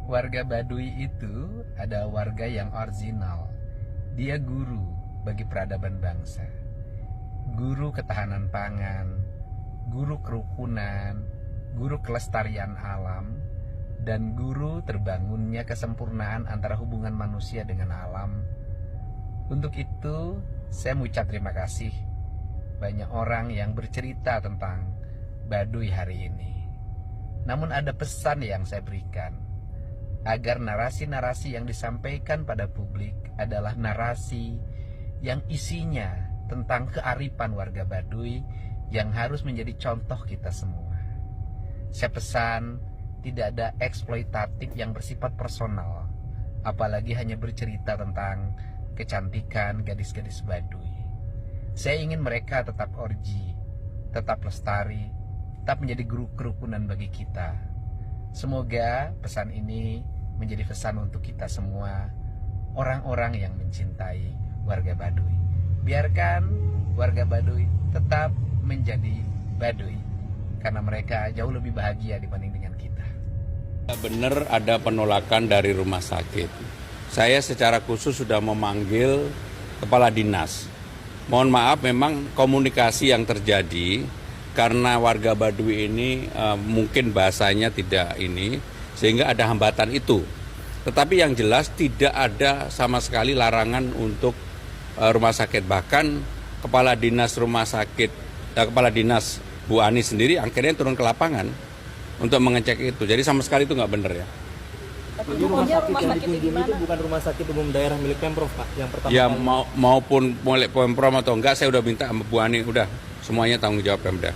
Warga Baduy itu ada warga yang original. Dia guru bagi peradaban bangsa, guru ketahanan pangan, guru kerukunan, guru kelestarian alam, dan guru terbangunnya kesempurnaan antara hubungan manusia dengan alam. Untuk itu, saya mengucap terima kasih banyak orang yang bercerita tentang Baduy hari ini. Namun ada pesan yang saya berikan, agar narasi-narasi yang disampaikan pada publik adalah narasi yang isinya tentang kearifan warga Baduy yang harus menjadi contoh kita semua. Saya pesan tidak ada eksploitatif yang bersifat personal, apalagi hanya bercerita tentang kecantikan gadis-gadis Baduy. Saya ingin mereka tetap orji, tetap lestari, tetap menjadi guru kerukunan bagi kita. Semoga pesan ini menjadi pesan untuk kita semua, orang-orang yang mencintai warga Baduy. Biarkan warga Baduy tetap menjadi Baduy, karena mereka jauh lebih bahagia dibanding dengan kita. Benar ada penolakan dari rumah sakit. Saya secara khusus sudah memanggil kepala dinas. Mohon maaf, memang komunikasi yang terjadi karena warga Baduy ini mungkin bahasanya tidak ini, sehingga ada hambatan itu. Tetapi yang jelas tidak ada sama sekali larangan untuk rumah sakit. Bahkan kepala dinas kepala dinas Bu Ani sendiri akhirnya turun ke lapangan untuk mengecek itu. Jadi sama sekali itu nggak benar ya. Jadi rumah sakit yang dikunjungi itu bukan rumah sakit umum daerah milik Pemprov, Pak, yang pertama ya kali. Maupun milik Pemprov atau enggak, saya udah minta sama Bu Ani, udah semuanya tanggung jawab Pemda.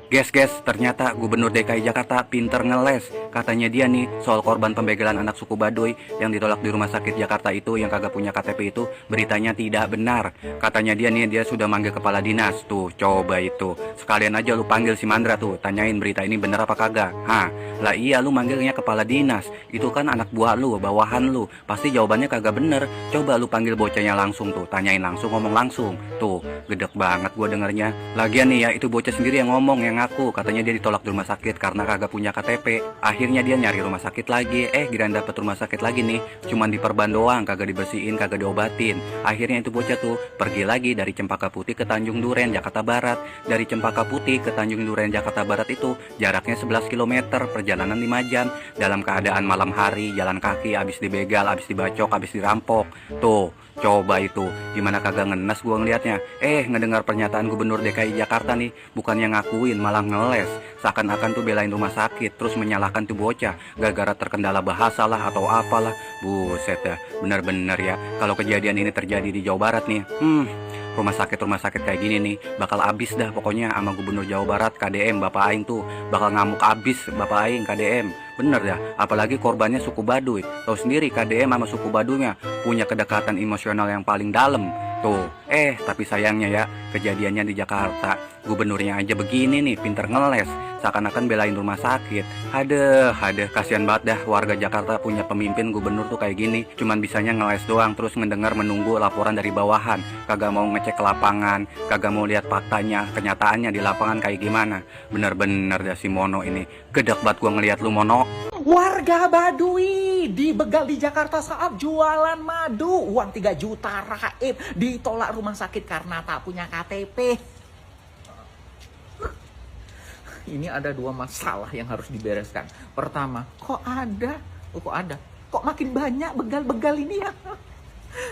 Guys, ternyata Gubernur DKI Jakarta pinter ngeles. Katanya dia nih soal korban pembegalan anak suku Baduy yang ditolak di rumah sakit Jakarta itu, yang kagak punya KTP itu, beritanya tidak benar. Katanya dia sudah manggil kepala dinas. Tuh, coba itu. Sekalian aja lu panggil si Mandra tuh, tanyain berita ini benar apa kagak. Hah, lah iya lu manggilnya kepala dinas. Itu kan anak buah lu, bawahan lu. Pasti jawabannya kagak bener. Coba lu panggil bocahnya langsung tuh, tanyain langsung, ngomong langsung. Tuh, gedek banget gua dengernya. Lagian nih ya, itu bocah sendiri yang ngomong, yang ngaku katanya dia ditolak di rumah sakit karena kagak punya KTP. Akhirnya dia nyari rumah sakit lagi. Giliran dapet rumah sakit lagi nih, cuman diperban doang, kagak dibersihin, kagak diobatin. Akhirnya itu bocah tuh pergi lagi dari Cempaka Putih ke Tanjung Duren, Jakarta Barat. Dari Cempaka Putih ke Tanjung Duren, Jakarta Barat itu jaraknya 11 km, perjalanan 5 jam. Dalam keadaan malam hari, jalan kaki, abis dibegal, abis dibacok, abis dirampok. Tuh, coba itu, gimana kagak ngenes gua ngeliatnya. Ngedengar pernyataan Gubernur DKI Jakarta nih, bukannya ngakuin malah ngeles. Seakan-akan tuh belain rumah sakit, terus menyalahkan tuh bocah gara-gara terkendala bahasa lah atau apalah. Buset dah, bener-bener ya, kalau kejadian ini terjadi di Jawa Barat nih, rumah sakit kayak gini nih bakal abis dah pokoknya sama Gubernur Jawa Barat KDM Bapak Aing tuh, bakal ngamuk abis Bapak Aing KDM. Bener dah, apalagi korbannya suku Baduy. Tahu sendiri KDM sama suku Baduynya punya kedekatan emosional yang paling dalam. Tuh, tapi sayangnya ya, kejadiannya di Jakarta, gubernurnya aja begini nih, pinter ngeles, seakan-akan belain rumah sakit. Aduh, kasihan banget dah warga Jakarta punya pemimpin gubernur tuh kayak gini, cuman bisanya ngeles doang, terus mendengar menunggu laporan dari bawahan, kagak mau ngecek ke lapangan, kagak mau lihat faktanya, kenyataannya di lapangan kayak gimana. Bener-bener dah si Mono ini, gedek banget gua ngeliat lu, Mono. Warga Baduy dibegal di Jakarta saat jualan madu. Uang 3 juta raib, ditolak rumah sakit karena tak punya KTP. Ini ada 2 masalah yang harus dibereskan. Pertama, kok ada? Kok makin banyak begal-begal ini ya?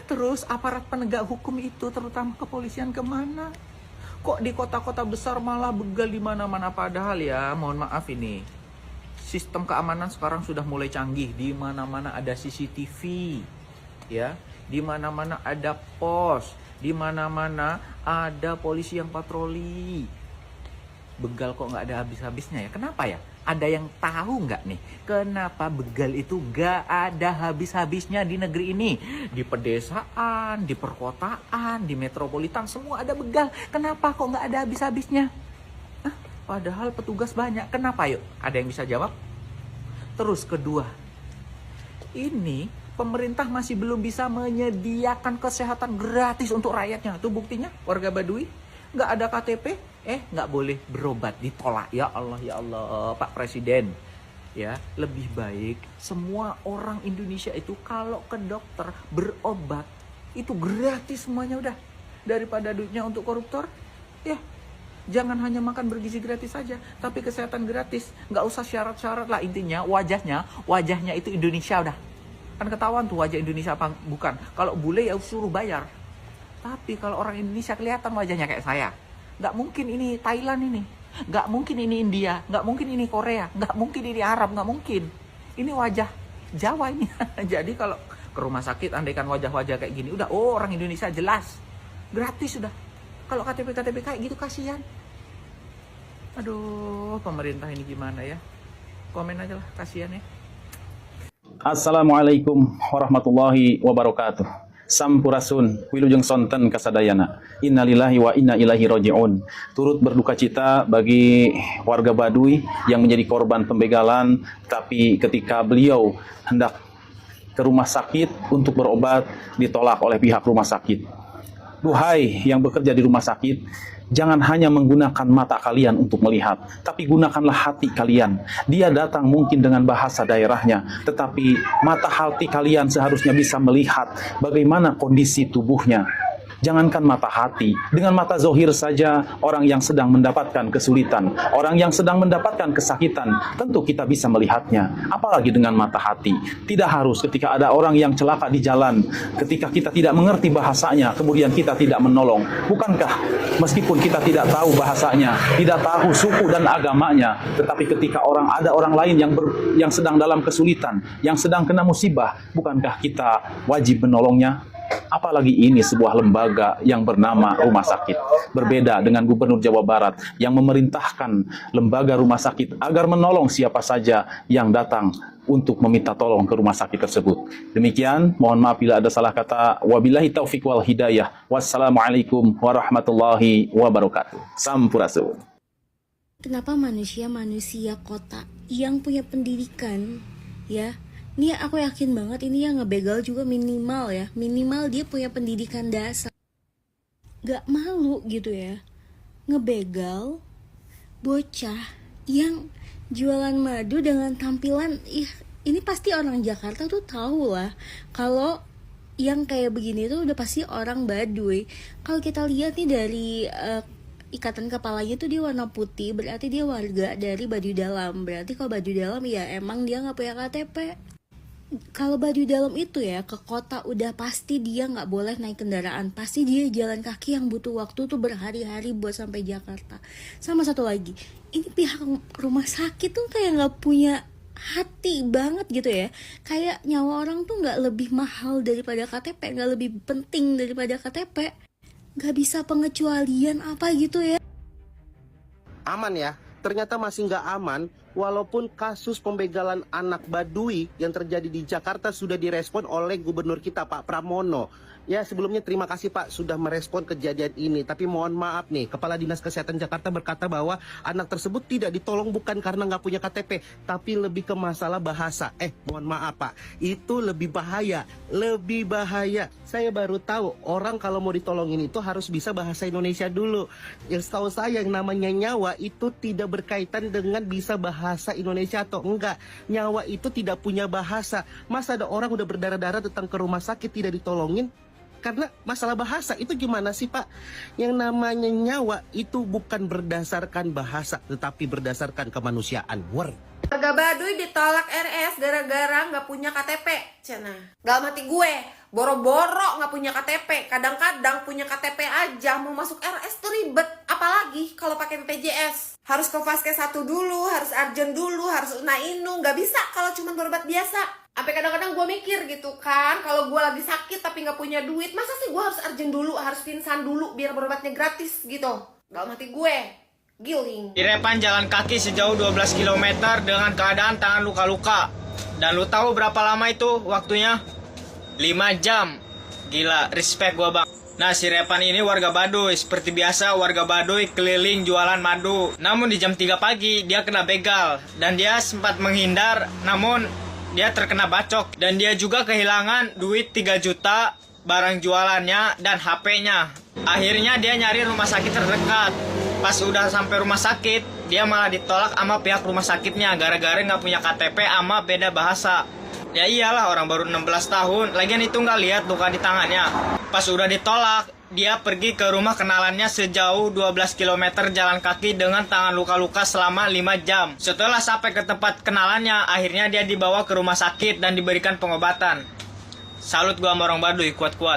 Terus aparat penegak hukum itu, terutama kepolisian, kemana? Kok di kota-kota besar malah begal di mana-mana? Padahal ya, mohon maaf ini, sistem keamanan sekarang sudah mulai canggih. Di mana-mana ada CCTV, ya. Di mana-mana ada pos, di mana-mana ada polisi yang patroli. Begal kok nggak ada habis-habisnya ya? Kenapa ya? Ada yang tahu nggak nih? Kenapa begal itu nggak ada habis-habisnya di negeri ini? Di pedesaan, di perkotaan, di metropolitan, semua ada begal. Kenapa kok nggak ada habis-habisnya? Padahal petugas banyak. Kenapa yuk? Ada yang bisa jawab? Terus kedua, ini pemerintah masih belum bisa menyediakan kesehatan gratis untuk rakyatnya. Itu buktinya warga Baduy nggak ada KTP, nggak boleh berobat, ditolak. Ya Allah, Pak Presiden. ya, lebih baik semua orang Indonesia itu kalau ke dokter berobat itu gratis semuanya udah, daripada duitnya untuk koruptor. Ya, jangan hanya makan bergizi gratis saja, tapi kesehatan gratis, nggak usah syarat-syarat lah. Intinya wajahnya itu Indonesia udah, kan ketahuan tuh wajah Indonesia apa bukan. Kalau bule ya suruh bayar, tapi kalau orang Indonesia kelihatan wajahnya kayak saya, nggak mungkin ini Thailand ini. Nggak mungkin ini India, nggak mungkin ini Korea, nggak mungkin ini Arab, nggak mungkin. Ini wajah Jawa ini. Jadi kalau ke rumah sakit, andaikan wajah-wajah kayak gini, udah, oh orang Indonesia jelas, gratis sudah. Kalau KTP kayak gitu kasihan. Aduh, pemerintah ini gimana ya? Komen aja lah, kasihan ya. Assalamualaikum warahmatullahi wabarakatuh. Sampurasun, wilujeng sonten kasadayana. Innalillahi wa inna ilaihi raji'un. Turut berduka cita bagi warga Baduy yang menjadi korban pembegalan, tapi ketika beliau hendak ke rumah sakit untuk berobat ditolak oleh pihak rumah sakit. Duhai yang bekerja di rumah sakit, jangan hanya menggunakan mata kalian untuk melihat, tapi gunakanlah hati kalian. Dia datang mungkin dengan bahasa daerahnya, tetapi mata hati kalian seharusnya bisa melihat bagaimana kondisi tubuhnya. Jangankan mata hati, dengan mata zohir saja orang yang sedang mendapatkan kesulitan, orang yang sedang mendapatkan kesakitan, tentu kita bisa melihatnya. Apalagi dengan mata hati. Tidak harus ketika ada orang yang celaka di jalan, ketika kita tidak mengerti bahasanya, kemudian kita tidak menolong. Bukankah meskipun kita tidak tahu bahasanya, tidak tahu suku dan agamanya, tetapi ketika ada orang lain yang sedang dalam kesulitan, yang sedang kena musibah, bukankah kita wajib menolongnya? Apalagi ini sebuah lembaga yang bernama rumah sakit. Berbeda dengan Gubernur Jawa Barat yang memerintahkan lembaga rumah sakit agar menolong siapa saja yang datang untuk meminta tolong ke rumah sakit tersebut. Demikian, mohon maaf bila ada salah kata. Wabillahi taufiq wal hidayah. Wassalamualaikum warahmatullahi wabarakatuh. Sampurasun. Kenapa manusia kota yang punya pendidikan, ya, ini aku yakin banget ini yang ngebegal juga minimal dia punya pendidikan dasar. Gak malu gitu ya, ngebegal bocah yang jualan madu dengan tampilan, ini pasti orang Jakarta tuh tahu lah kalau yang kayak begini tuh udah pasti orang Baduy. Kalau kita lihat nih dari ikatan kepalanya tuh dia warna putih, berarti dia warga dari Baduy Dalam. Berarti kalau Baduy Dalam ya emang dia nggak punya KTP. Kalau Baduy Dalam itu ya ke kota udah pasti dia nggak boleh naik kendaraan, pasti dia jalan kaki yang butuh waktu tuh berhari-hari buat sampai Jakarta. Sama satu lagi, ini pihak rumah sakit tuh kayak nggak punya hati banget gitu ya, kayak nyawa orang tuh nggak lebih mahal daripada KTP, nggak lebih penting daripada KTP, nggak bisa pengecualian apa gitu ya. Aman ya, ternyata masih nggak aman. Walaupun kasus pembegalan anak Baduy yang terjadi di Jakarta sudah direspon oleh gubernur kita Pak Pramono. Ya, sebelumnya terima kasih Pak sudah merespon kejadian ini. Tapi mohon maaf nih, Kepala Dinas Kesehatan Jakarta berkata bahwa anak tersebut tidak ditolong bukan karena nggak punya KTP, tapi lebih ke masalah bahasa. Mohon maaf Pak, itu lebih bahaya, lebih bahaya. Saya baru tahu orang kalau mau ditolongin itu harus bisa bahasa Indonesia dulu. Yang setahu saya yang namanya nyawa itu tidak berkaitan dengan bisa bahasa Indonesia atau enggak. Nyawa itu tidak punya bahasa. Masa ada orang udah berdarah-darah datang ke rumah sakit tidak ditolongin karena masalah bahasa? Itu gimana sih Pak? Yang namanya nyawa itu bukan berdasarkan bahasa, tetapi berdasarkan kemanusiaan. Warga Baduy ditolak RS gara-gara nggak punya KTP. Cina, dalam hati gue, boro-boro nggak punya KTP. Kadang-kadang punya KTP aja mau masuk RS tuh ribet. Apalagi kalau pakai BPJS. Harus ke Vaskes 1 dulu, harus Arjen dulu, harus Unainu. Nggak bisa kalau cuma berobat biasa. Sampai kadang-kadang gue mikir gitu kan, kalau gue lagi sakit tapi nggak punya duit, masa sih gue harus Arjen dulu, harus pingsan dulu biar berobatnya gratis gitu. Dalam hati gue, giling. Direpan jalan kaki sejauh 12 km dengan keadaan tangan luka-luka. Dan lu tahu berapa lama itu waktunya? 5 jam. Gila, respect gue bang. Nah, si Repan ini warga Baduy. Seperti biasa warga Baduy keliling jualan madu. Namun di jam 3 pagi dia kena begal. Dan dia sempat menghindar, namun dia terkena bacok. Dan dia juga kehilangan duit 3 juta, barang jualannya, dan HP-nya. Akhirnya dia nyari rumah sakit terdekat. Pas udah sampai rumah sakit, dia malah ditolak sama pihak rumah sakitnya gara-gara nggak punya KTP sama beda bahasa. Ya iyalah, orang baru 16 tahun, lagian itu nggak lihat luka di tangannya. Pas udah ditolak, dia pergi ke rumah kenalannya sejauh 12 km jalan kaki dengan tangan luka-luka selama 5 jam. Setelah sampai ke tempat kenalannya, akhirnya dia dibawa ke rumah sakit dan diberikan pengobatan. Salut gua sama orang Baduy, kuat-kuat.